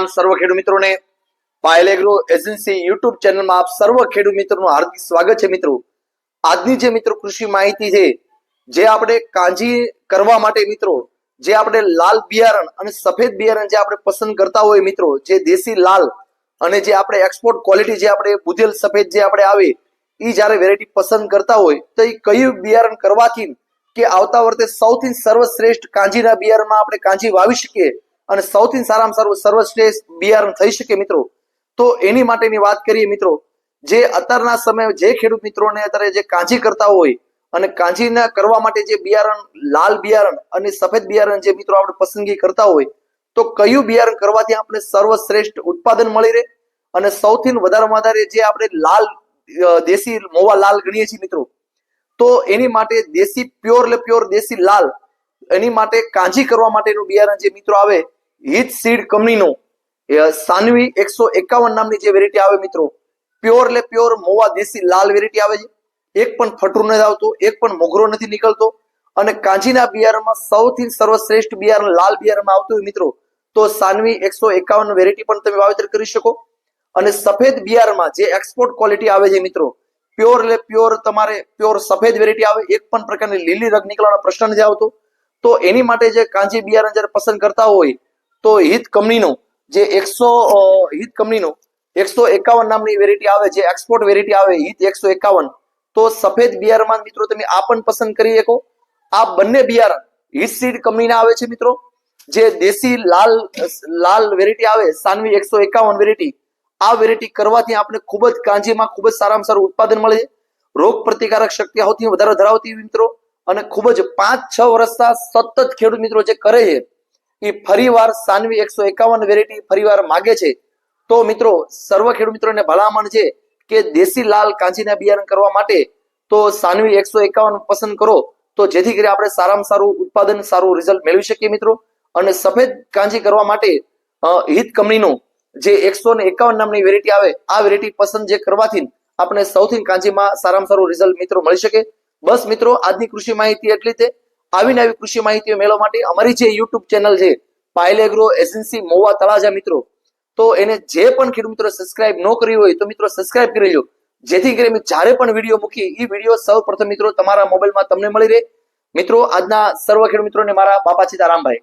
સલામ સર્વ ખેડૂત મિત્રોને પાયલ એગ્રો એજન્સી યુટ્યુબ ચેનલમાં આપ સર્વ ખેડૂત મિત્રોનું હાર્દિક સ્વાગત છે। મિત્રો આજની જે મિત્રો કૃષિ માહિતી છે જે આપણે કાંજી કરવા માટે મિત્રો જે આપણે લાલ બિયારણ અને સફેદ બિયારણ જે આપણે પસંદ કરતા હોય મિત્રો જે દેશી લાલ અને જે આપણે એક્સપોર્ટ ક્વોલિટી જે આપણે બુધેલ સફેદ જે આપણે આવે એ જ્યારે વેરાયટી પસંદ કરતા હોય તો એ કયું બિયારણ કરવાથી કે આવતા વર્ષે સૌથી સર્વશ્રેષ્ઠ કાંજીના બિયારણમાં આપણે કાંજી વાવી શકીએ અને સૌથી સારામાં સારું સર્વશ્રેષ્ઠ બિયારણ થઈ શકે મિત્રો। તો એની માટેની વાત કરીએ મિત્રો જે અત્યારના સમયે જે ખેડૂત મિત્રોને અત્યારે જે કાંજી કરતા હોય અને કાંજીના કરવા માટે જે બિયારણ લાલ બિયારણ અને સફેદ બિયારણ જે મિત્રો આપણે પસંદગી કરતા હોય તો કયું બિયારણ કરવાથી આપણે સર્વશ્રેષ્ઠ ઉત્પાદન મળી રહે અને સૌથી વધારે જે આપણે લાલ દેશી મોવા લાલ ગણીએ છીએ મિત્રો તો એની માટે દેશી પ્યોર દેશી લાલ એની માટે કાંજી કરવા માટેનું બિયારણ જે મિત્રો આવે હિત સીડ કંપનીનું સાનવી 151 નામની જે વેરાયટી આવે મિત્રો પ્યોર મોવા દેશી લાલ વેરાયટી આવે છે। એક પણ ફટરું નથી આવતું, એક પણ મોગરો નથી નીકળતો અને કાંજીના બિયારણમાં સૌથી સર્વશ્રેષ્ઠ બિયારણ લાલ બિયારણમાં આવતું હોય મિત્રો તો સાનવી 151 વેરાયટી પણ તમે વાવેતર કરી શકો। અને સફેદ બિયારણમાં જે એક્સપોર્ટ ક્વોલિટી આવે છે મિત્રો પ્યોર તમારે પ્યોર સફેદ વેરાયટી આવે, એક પણ પ્રકારની લીલી રગ નીકળવાનો પ્રશ્ન નથી આવતો। તો એની માટે જે કાંજી બિયારણ જ્યારે પસંદ કરતા હોય તો હિત કંપનીનું જે 151 નામની વેરાયટી આવે જે એક્સપોર્ટ વેરાયટી આવે હિત 151 તો સફેદ બિયારણમાં મિત્રો તમે આ પણ પસંદ કરી શકો। આ બંને બિયારણ હિત સીડ કંપનીના આવે છે મિત્રો જે દેશી લાલ વેરાયટી આવે સાનવી 151 વેરાયટી આ વેરાયટી કરવાથી આપણે ખૂબ જ કાંજીમાં ખૂબ જ સારામાં સારું ઉત્પાદન મળે છે, રોગ પ્રતિકારક શક્તિ સૌથી વધારે ધરાવતી મિત્રો અને ખૂબ જ 5-6 વર્ષના સતત ખેડૂત મિત્રો જે કરે છે એ ફરીવાર સાનવી 151 વેરાયટી ફરીવાર માગે છે। તો મિત્રો સર્વ ખેડૂત મિત્રોને ભલામણ છે કે દેશી લાલ કાંજીના બિયારણ કરવા માટે તો સાનવી 151 પસંદ કરો તો જેથી કરી આપણે સારામાં સારું ઉત્પાદન સારું રિઝલ્ટ મેળવી શકીએ મિત્રો। અને સફેદ કાંજી કરવા માટે હિત કંપનીનું જે 151 નામની વેરાયટી આવે આ વેરાયટી પસંદ જે કરવાથી આપણે સૌથી કાંજીમાં સારામાં સારું રિઝલ્ટ મિત્રો મળી શકે। બસ મિત્રો આજની કૃષિ માહિતી એટલી છે। આવીને આવી કૃષિ માહિતીઓ મેળવવા માટે અમારી જે યુટ્યુબ ચેનલ છે પાયલ એગ્રો એજન્સી મોવા તળાજા મિત્રો તો એને જે પણ ખેડૂત મિત્રો સબસ્ક્રાઇબ ન કરી હોય તો મિત્રો સબસ્ક્રાઇબ કરી લો જેથી કરીને જ્યારે પણ વિડીયો મૂકી એ વિડીયો સૌપ્રથમ મિત્રો તમારા મોબાઈલમાં તમને મળી રહે। મિત્રો આજના સર્વ ખેડૂત મિત્રોને મારા બાપા સીતારામભાઈ।